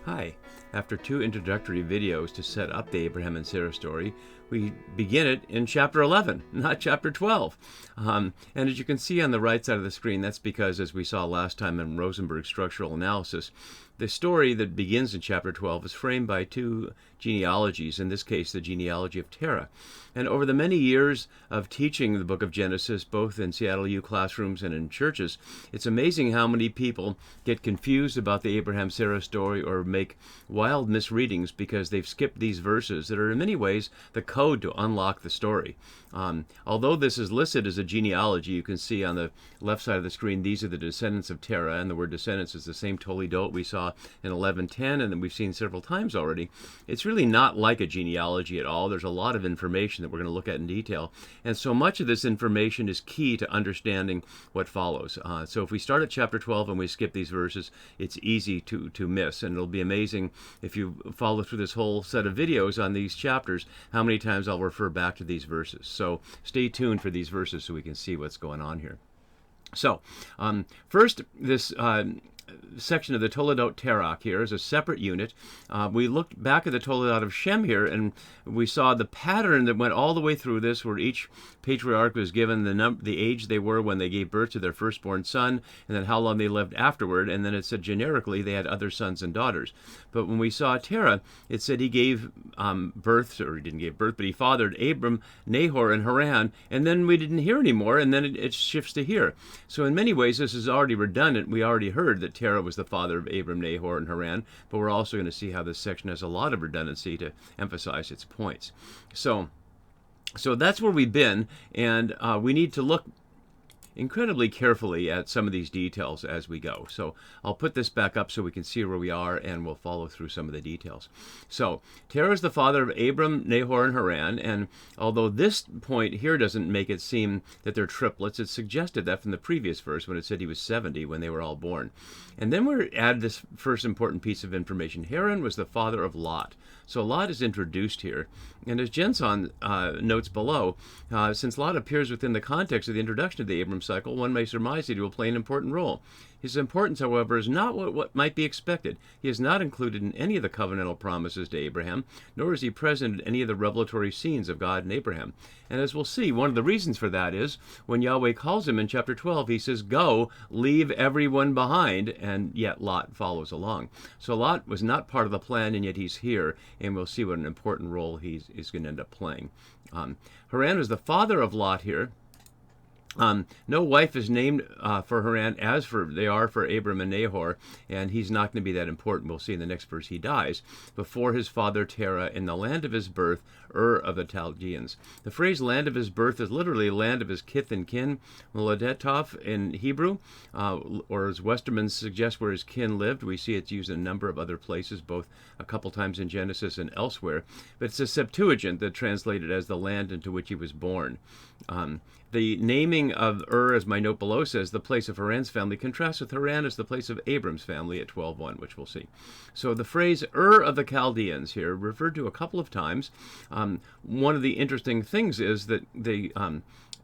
Hi. After two introductory videos to set up the Abraham and Sarah story, we begin it in chapter 11, not chapter 12. And as you can see on the right side of the screen, that's because, as we saw last time in Rosenberg's structural analysis, the story that begins in chapter 12 is framed by two genealogies, in this case the genealogy of Terah. And over the many years of teaching the book of Genesis, both in Seattle U classrooms and in churches, it's amazing how many people get confused about the Abraham-Sarah story or make wild misreadings because they've skipped these verses that are in many ways the code to unlock the story. Although this is listed as a genealogy, you can see on the left side of the screen, these are the descendants of Terah, and the word descendants is the same toledot we saw in 11:10, and that we've seen several times already. It's really not like a genealogy at all. There's a lot of information that we're going to look at in detail, and so much of this information is key to understanding what follows. So if we start at chapter 12 and we skip these verses, it's easy to miss, and it'll be amazing if you follow through this whole set of videos on these chapters, how many times I'll refer back to these verses. So stay tuned for these verses so we can see what's going on here. So first, this section of the toledot Terah here is a separate unit. We looked back at the toledot of Shem here, and we saw the pattern that went all the way through this, where each patriarch was given the age they were when they gave birth to their firstborn son, and then how long they lived afterward, and then it said generically they had other sons and daughters. But when we saw Terah, it said he gave birth, or he didn't give birth, but he fathered Abram, Nahor, and Haran, and then we didn't hear anymore, and then it shifts to here. So in many ways this is already redundant. We already heard that Terah was the father of Abram, Nahor, and Haran, but we're also going to see how this section has a lot of redundancy to emphasize its points. So that's where we've been, and we need to look incredibly carefully at some of these details as we go. So I'll put this back up so we can see where we are, and we'll follow through some of the details. So Terah is the father of Abram, Nahor, and Haran, and although this point here doesn't make it seem that they're triplets, it suggested that from the previous verse when it said he was 70 when they were all born. And then we add this first important piece of information. Haran was the father of Lot. So Lot is introduced here. And as Jenson notes below, since Lot appears within the context of the introduction of the Abram cycle, one may surmise that he will play an important role. His importance, however, is not what might be expected. He is not included in any of the covenantal promises to Abraham, nor is he present in any of the revelatory scenes of God and Abraham. And as we'll see, one of the reasons for that is when Yahweh calls him in chapter 12, he says, "Go, leave everyone behind," and yet Lot follows along. So Lot was not part of the plan, and yet he's here, and we'll see what an important role he's going to end up playing. Haran is the father of Lot here. No wife is named for Haran as they are for Abram and Nahor, and he's not going to be that important. We'll see in the next verse he dies before his father Terah in the land of his birth, Ur of the Chaldeans. The phrase land of his birth is literally land of his kith and kin, Moledetov in Hebrew, or as Westerman suggests where his kin lived. We see it's used in a number of other places, both a couple times in Genesis and elsewhere. But it's a Septuagint that translated as the land into which he was born. The naming of Ur, as my note below says, the place of Haran's family, contrasts with Haran as the place of Abram's family at 12:1, which we'll see. So the phrase Ur of the Chaldeans here referred to a couple of times. One of the interesting things is that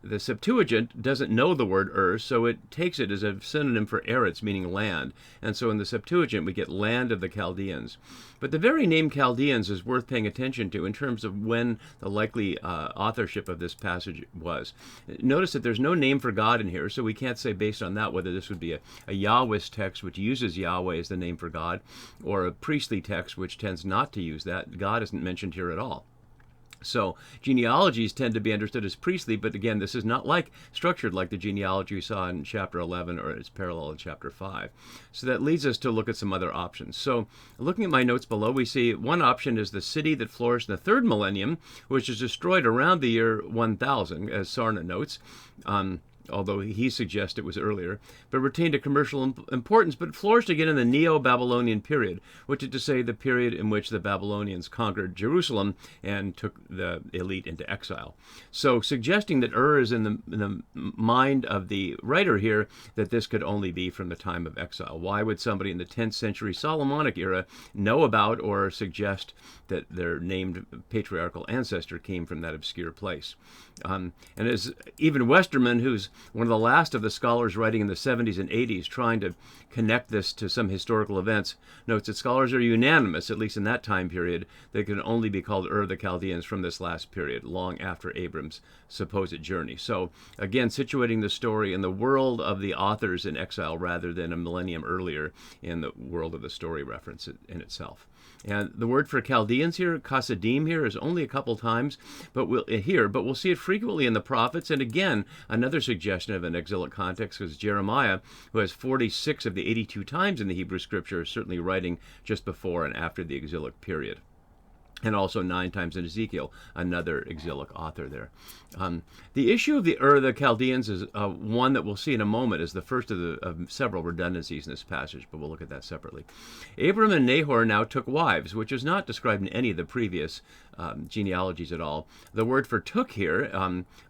the Septuagint doesn't know the word Ur, so it takes it as a synonym for Eretz, meaning land. And so in the Septuagint, we get land of the Chaldeans. But the very name Chaldeans is worth paying attention to in terms of when the likely authorship of this passage was. Notice that there's no name for God in here, so we can't say based on that whether this would be a Yahwist text, which uses Yahweh as the name for God, or a priestly text, which tends not to use that. God isn't mentioned here at all. So genealogies tend to be understood as priestly, but again, this is not structured like the genealogy we saw in chapter 11 or its parallel in chapter 5. So that leads us to look at some other options. So looking at my notes below, we see one option is the city that flourished in the third millennium, which is destroyed around the year 1000, as Sarna notes. Although he suggests it was earlier, but retained a commercial importance, but flourished again in the Neo-Babylonian period, which is to say the period in which the Babylonians conquered Jerusalem and took the elite into exile. So suggesting that Ur is in the mind of the writer here, that this could only be from the time of exile. Why would somebody in the 10th century Solomonic era know about or suggest that their named patriarchal ancestor came from that obscure place? And as even Westerman, who's one of the last of the scholars writing in the 70s and 80s trying to connect this to some historical events, notes that scholars are unanimous, at least in that time period, that can only be called Ur of the Chaldeans from this last period, long after Abram's supposed journey. So again, situating the story in the world of the authors in exile rather than a millennium earlier in the world of the story reference in itself. And the word for Chaldeans here, Kasadim here, is only a couple times, but we'll see it frequently in the prophets. And again, another suggestion of an exilic context, because Jeremiah, who has 46 of the 82 times in the Hebrew Scripture, is certainly writing just before and after the exilic period. And also 9 times in Ezekiel, another exilic author there. The issue of the Ur of the Chaldeans is one that we'll see in a moment as the first of several redundancies in this passage, but we'll look at that separately. Abram and Nahor now took wives, which is not described in any of the previous genealogies at all. The word for took here,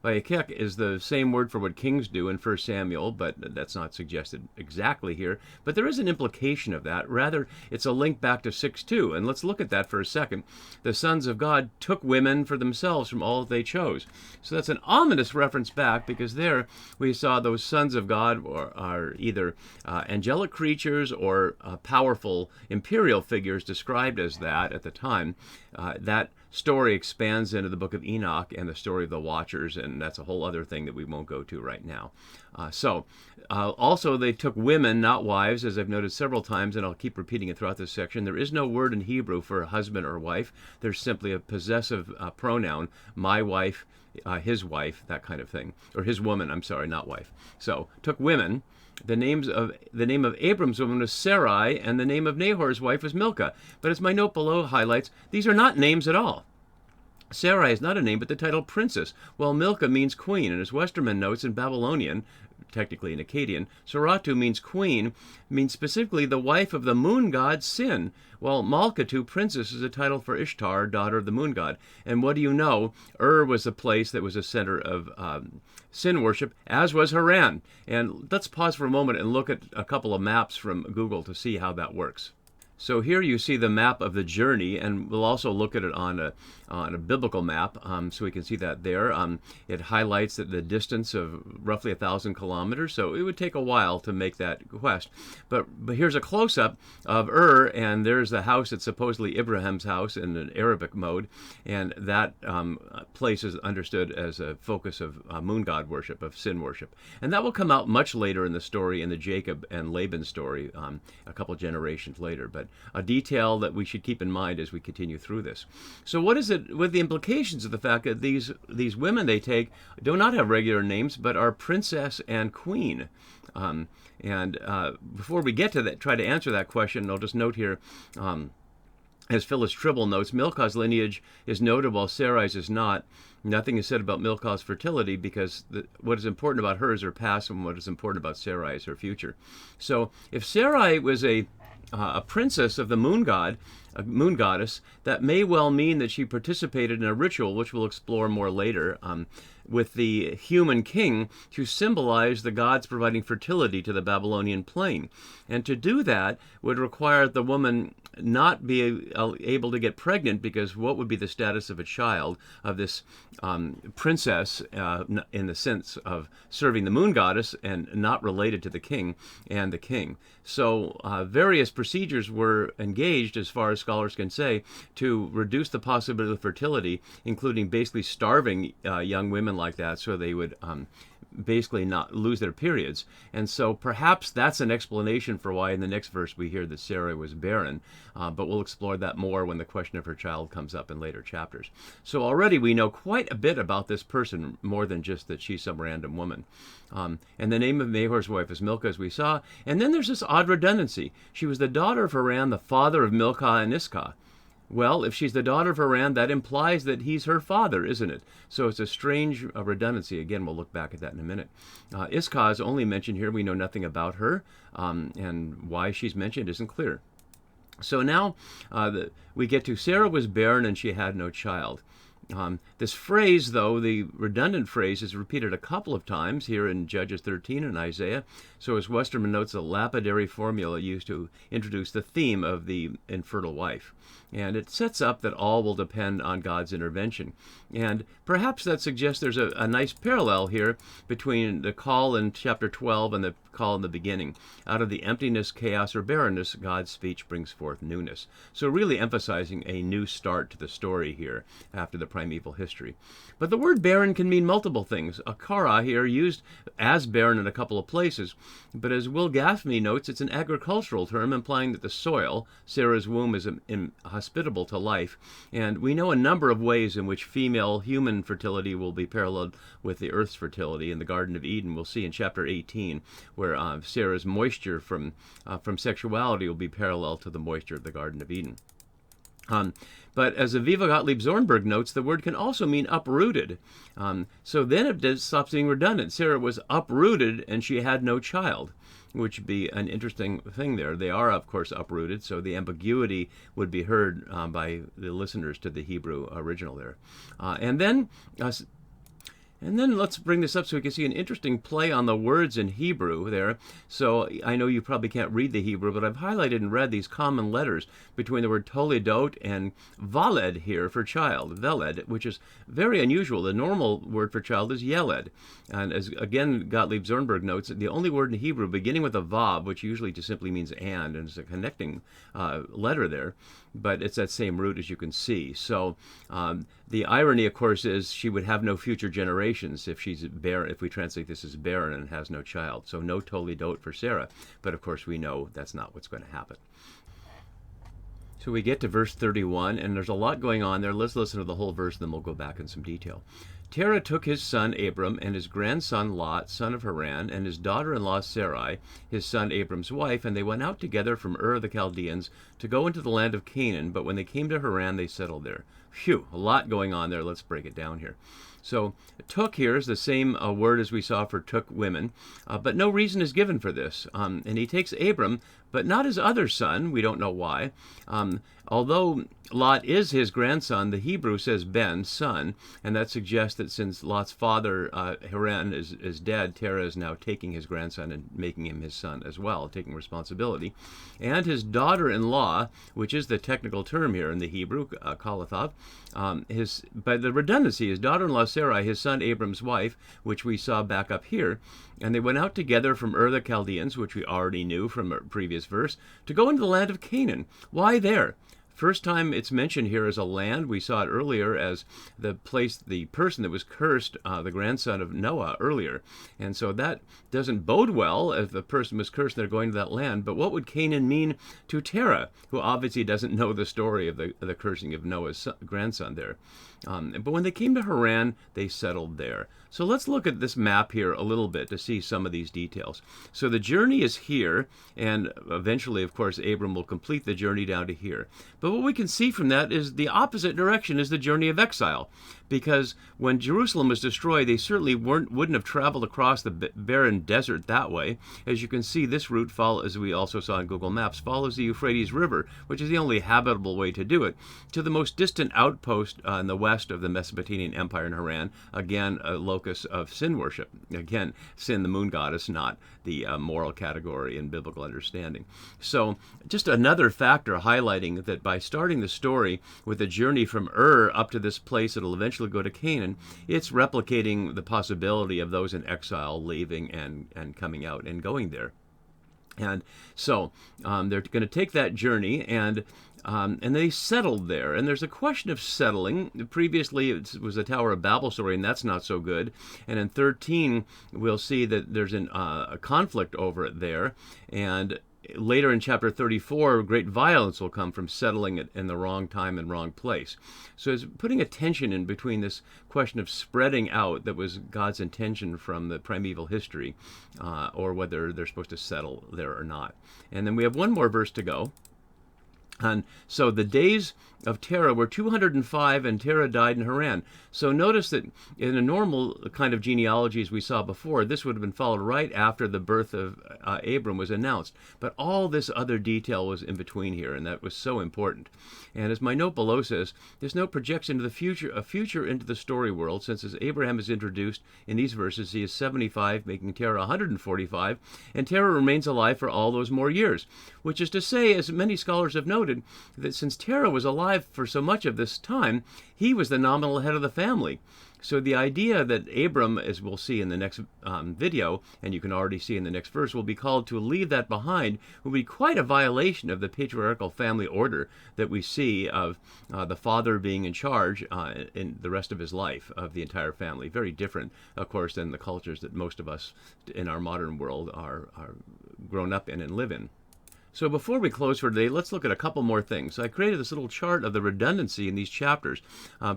vayikek, is the same word for what kings do in 1 Samuel, but that's not suggested exactly here. But there is an implication of that. Rather, it's a link back to 6:2, and let's look at that for a second. The sons of God took women for themselves from all that they chose. So that's an ominous reference back, because there we saw those sons of God are either angelic creatures or powerful imperial figures described as that at the time. That story expands into the book of Enoch and the story of the Watchers, and that's a whole other thing that we won't go to right now. Also, they took women, not wives, as I've noted several times, and I'll keep repeating it throughout this section. There is no word in Hebrew for husband or wife. There's simply a possessive pronoun, my wife, his wife, that kind of thing. Or his woman, I'm sorry, not wife. So, took women. The name of Abram's woman was Sarai, and the name of Nahor's wife was Milcah. But as my note below highlights, these are not names at all. Sarai is not a name, but the title princess, while Milcah means queen, and as Westerman notes in Babylonian, technically in Akkadian, Saratu means queen, means specifically the wife of the moon god Sin, while Malkatu, princess, is a title for Ishtar, daughter of the moon god. And what do you know? Ur was a place that was a center of sin worship, as was Haran. And let's pause for a moment and look at a couple of maps from Google to see how that works. So here you see the map of the journey, and we'll also look at it on a biblical map, so we can see that there. It highlights that the distance of roughly 1,000 kilometers, so it would take a while to make that quest. But here's a close-up of Ur, and there's the house that's supposedly Abraham's house in an Arabic mode, and that place is understood as a focus of moon god worship, of sin worship. And that will come out much later in the story, in the Jacob and Laban story, a couple generations later. But a detail that we should keep in mind as we continue through this. So what is it with the implications of the fact that these women they take do not have regular names, but are princess and queen? Before we get to that, try to answer that question, I'll just note here, as Phyllis Tribble notes, Milcah's lineage is notable, Sarai's is not. Nothing is said about Milcah's fertility, because what is important about her is her past, and what is important about Sarai is her future. So if Sarai was a princess of the moon god, a moon goddess, that may well mean that she participated in a ritual, which we'll explore more later, with the human king to symbolize the gods providing fertility to the Babylonian plain. And to do that would require the woman not be able to get pregnant, because what would be the status of a child of this princess in the sense of serving the moon goddess and not related to the king and the king. So various procedures were engaged, as far as scholars can say, to reduce the possibility of fertility, including basically starving young women like that so they would basically not lose their periods. And so perhaps that's an explanation for why in the next verse we hear that Sarah was barren, but we'll explore that more when the question of her child comes up in later chapters. So already we know quite a bit about this person, more than just that she's some random woman. And the name of Nahor's wife is Milcah, as we saw. And then there's this odd redundancy. She was the daughter of Haran, the father of Milcah and Iscah. Well, if she's the daughter of Haran, that implies that he's her father, isn't it? So it's a strange redundancy. Again, we'll look back at that in a minute. Iscah is only mentioned here. We know nothing about her, and why she's mentioned isn't clear. So now we get to Sarah was barren and she had no child. This phrase, though, the redundant phrase, is repeated a couple of times here in Judges 13 and Isaiah. So as Westerman notes, a lapidary formula used to introduce the theme of the infertile wife. And it sets up that all will depend on God's intervention. And perhaps that suggests there's a nice parallel here between the call in chapter 12 and the call in the beginning. Out of the emptiness, chaos, or barrenness, God's speech brings forth newness. So really emphasizing a new start to the story here after the primeval history. But the word barren can mean multiple things. Akara here used as barren in a couple of places, but as Will Gaffney notes, it's an agricultural term implying that the soil, Sarah's womb, is inhospitable to life. And we know a number of ways in which female human fertility will be paralleled with the earth's fertility. In the Garden of Eden, we'll see in chapter 18, where Sarah's moisture from sexuality will be parallel to the moisture of the Garden of Eden. But as Aviva Gottlieb Zornberg notes, the word can also mean uprooted. So then it stops being redundant. Sarah was uprooted and she had no child, which would be an interesting thing there. They are, of course, uprooted, so the ambiguity would be heard by the listeners to the Hebrew original there. And then let's bring this up so we can see an interesting play on the words in Hebrew there. So I know you probably can't read the Hebrew, but I've highlighted in red these common letters between the word toledot and valed here for child, veled, which is very unusual. The normal word for child is yeled. And as again Gottlieb Zornberg notes, the only word in Hebrew beginning with a vav, which usually just simply means and it's a connecting letter there, but it's that same root as you can see. So the irony, of course, is she would have no future generations if she's barren, if we translate this as barren and has no child. So no toledot for Sarah. But of course we know that's not what's going to happen. So we get to verse 31, and there's a lot going on there. Let's listen to the whole verse, then we'll go back in some detail. Terah took his son Abram and his grandson Lot, son of Haran, and his daughter-in-law Sarai, his son Abram's wife, and they went out together from Ur of the Chaldeans to go into the land of Canaan. But when they came to Haran, they settled there. Phew, a lot going on there. Let's break it down here. So took here is the same word as we saw for took women, but no reason is given for this. And he takes Abram, but not his other son. We don't know why. Although Lot is his grandson, the Hebrew says Ben, son, and that suggests that since Lot's father, Haran, is dead, Terah is now taking his grandson and making him his son as well, taking responsibility. And his daughter-in-law, which is the technical term here in the Hebrew, Kalathov, by the redundancy, his daughter-in-law Sarai, his son Abram's wife, which we saw back up here, and they went out together from Ur the Chaldeans, which we already knew from a previous verse, to go into the land of Canaan. Why there? First time it's mentioned here as a land. We saw it earlier as the place, the person that was cursed, the grandson of Noah earlier. And so that doesn't bode well if the person was cursed and they're going to that land. But what would Canaan mean to Terah, who obviously doesn't know the story of the cursing of Noah's grandson there? But when they came to Haran, they settled there. So let's look at this map here a little bit to see some of these details. So the journey is here, and eventually, of course, Abram will complete the journey down to here. But what we can see from that is the opposite direction is the journey of exile. Because when Jerusalem was destroyed, they certainly wouldn't have traveled across the barren desert that way. As you can see, this route, as we also saw in Google Maps, follows the Euphrates River, which is the only habitable way to do it, to the most distant outpost in the west of the Mesopotamian Empire in Haran, again, a locus of sin worship. Again, sin, the moon goddess, not the moral category in biblical understanding. So just another factor highlighting that by starting the story with a journey from Ur up to this place that'll eventually go to Canaan, it's replicating the possibility of those in exile leaving and coming out and going there. And so they're going to take that journey, and they settled there. And there's a question of settling. Previously, it was the Tower of Babel story, and that's not so good. And in 13, we'll see that there's a conflict over it there. And later in chapter 34, great violence will come from settling it in the wrong time and wrong place. So it's putting a tension in between this question of spreading out that was God's intention from the primeval history, or whether they're supposed to settle there or not. And then we have one more verse to go. And so the days of Terah were 205, and Terah died in Haran. So notice that in a normal kind of genealogy, as we saw before, this would have been followed right after the birth of Abram was announced. But all this other detail was in between here, and that was so important. And as my note below says, there's no projection to the future, a future into the story world, since as Abraham is introduced in these verses, he is 75, making Terah 145, and Terah remains alive for all those more years. Which is to say, as many scholars have noted, that since Terah was alive for so much of this time, he was the nominal head of the family. So the idea that Abram, as we'll see in the next video, and you can already see in the next verse, will be called to leave that behind will be quite a violation of the patriarchal family order that we see of the father being in charge in the rest of his life of the entire family. Very different, of course, than the cultures that most of us in our modern world are grown up in and live in. So before we close for today, let's look at a couple more things. I created this little chart of the redundancy in these chapters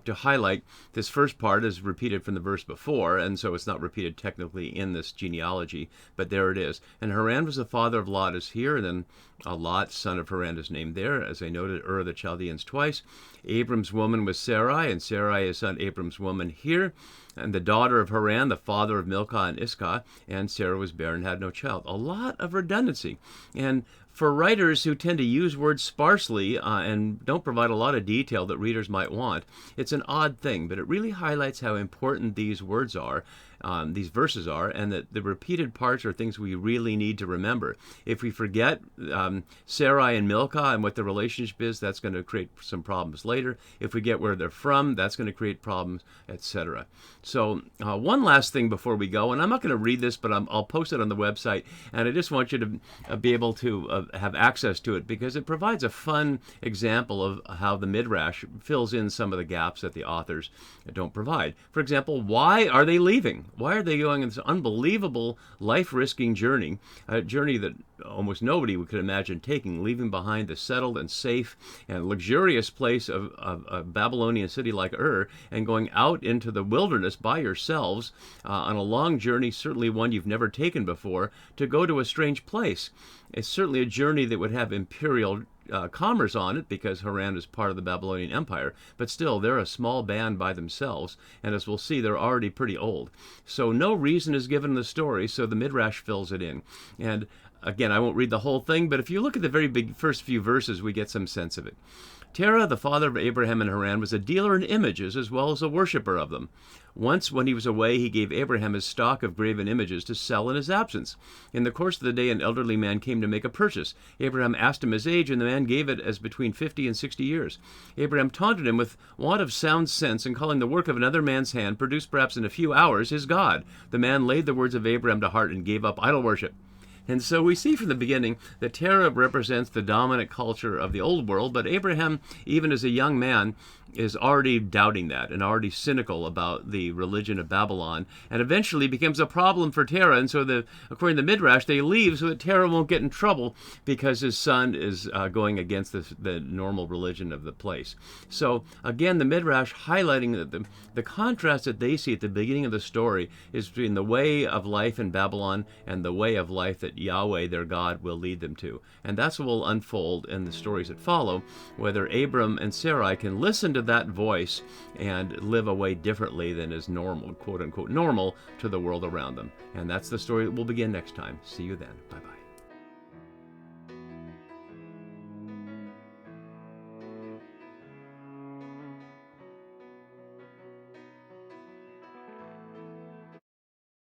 to highlight this first part is repeated from the verse before, and so it's not repeated technically in this genealogy, but there it is. And Haran was the father of Lot is here, and then Lot, son of Haran, is named there. As I noted, Ur of the Chaldeans twice. Abram's woman was Sarai, and Sarai is son Abram's woman here. And the daughter of Haran, the father of Milcah and Iscah, and Sarah was barren and had no child. A lot of redundancy. And for writers who tend to use words sparsely and don't provide a lot of detail that readers might want, it's an odd thing, but it really highlights how important these words are, these verses are, and that the repeated parts are things we really need to remember. If we forget Sarai and Milcah and what the relationship is, that's going to create some problems later. If we get where they're from, that's going to create problems, etc. So one last thing before we go, and I'm not going to read this, but I'll post it on the website, and I just want you to be able to have access to it because it provides a fun example of how the Midrash fills in some of the gaps that the authors don't provide. For example, why are they leaving? Why are they going on this unbelievable life-risking journey, a journey that almost nobody could imagine taking, leaving behind the settled and safe and luxurious place of a Babylonian city like Ur and going out into the wilderness by yourselves on a long journey, certainly one you've never taken before, to go to a strange place. It's certainly a journey that would have imperial commerce on it because Haran is part of the Babylonian Empire, but still they're a small band by themselves, and as we'll see, they're already pretty old. So no reason is given in the story, so the Midrash fills it in. And again, I won't read the whole thing, but if you look at the very big first few verses, we get some sense of it. Terah, the father of Abraham and Haran, was a dealer in images as well as a worshiper of them. Once, when he was away, he gave Abraham his stock of graven images to sell in his absence. In the course of the day, an elderly man came to make a purchase. Abraham asked him his age, and the man gave it as between 50 and 60 years. Abraham taunted him with want of sound sense, and calling the work of another man's hand, produced perhaps in a few hours his God. The man laid the words of Abraham to heart and gave up idol worship. And so we see from the beginning that Terah represents the dominant culture of the old world, but Abraham, even as a young man, is already doubting that and already cynical about the religion of Babylon, and eventually becomes a problem for Terah. And so, according to the Midrash, they leave so that Terah won't get in trouble because his son is going against the normal religion of the place. So again, the Midrash highlighting that the contrast that they see at the beginning of the story is between the way of life in Babylon and the way of life that Yahweh, their God, will lead them to. And that's what will unfold in the stories that follow, whether Abram and Sarai can listen to that voice and live a way differently than is normal, quote unquote, normal to the world around them. And that's the story that will begin next time. See you then. Bye-bye.